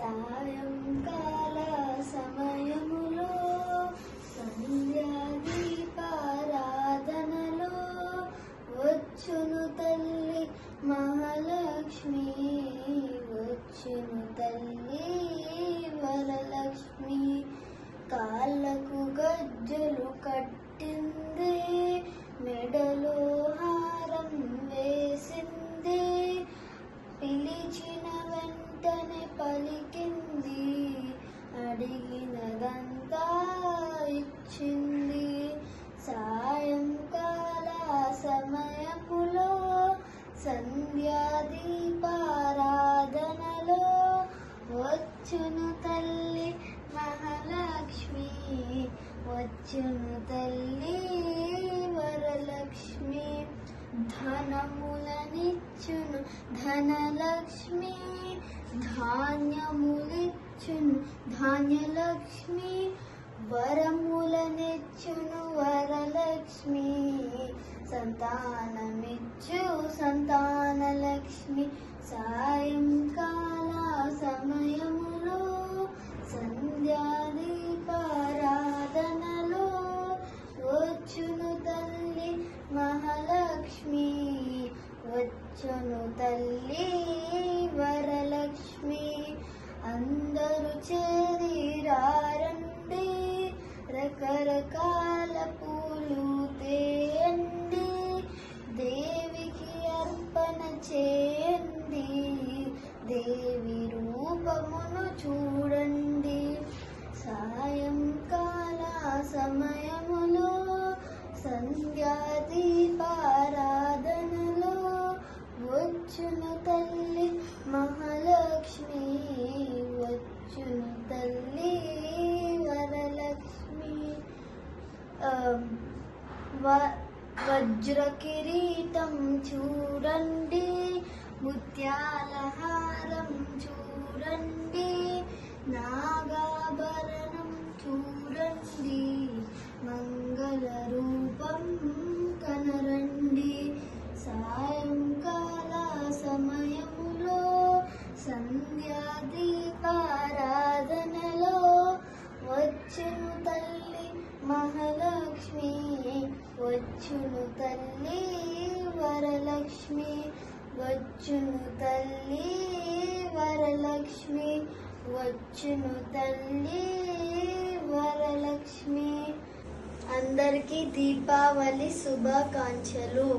సాయంకాల సమయములో సంధ్యా దీపారాధనలో వచ్చును తల్లి మహాలక్ష్మి, వచ్చును తల్లి వరలక్ష్మి. కాళ్ళకు గజ్జలు కట్టింది, మెడలో హారం వేసింది, పిలిచిన వెంటనే పలికింది, అడిగినదంతా ఇచ్చింది. సాయంకాల సమయములో సంధ్యా దీపారాధనలో వచ్చును తల్లి మహాలక్ష్మి, వచ్చును తల్లి వరలక్ష్మి. ధనములనిచ్చును ధనలక్ష్మి, ధాన్యములిచ్చును ధాన్యలక్ష్మి, వరములనిచ్చును వరలక్ష్మి, సంతానమిచ్చు సంతానలక్ష్మి. సాయంకాల సమయములో సంధ్యా దీపారాధనలో వచ్చును తల్లి మహాలక్ష్మి, వచ్చును తల్లి వరలక్ష్మి. అందరూ చేరిరారండి, రకరకాల పూలు తేయండి, దేవికి అర్పణ చేయండి, దేవి రూపమును చూడండి. సాయంకాల సమయములో సంధ్యా దీపారాధనలో వచ్చును తల్లి మహాలక్ష్మి, వచ్చును తల్లి వరలక్ష్మి. వజ్ర కిరీటం చూడండి, ముత్యాల హారం చూడండి, నాగాభరణం చూడండి, మంగళ రూపం కనరండి. సాయంకాల సమయములో సంధ్యా దీపారాధనలో వచ్చును తల్లి మహాలక్ష్మి, వచ్చును తల్లి వరలక్ష్మి, వచ్చును తల్లి వరలక్ష్మి, వచ్చును తల్లి వరలక్ష్మి. అందరికీ దీపావళి శుభాకాంక్షలు.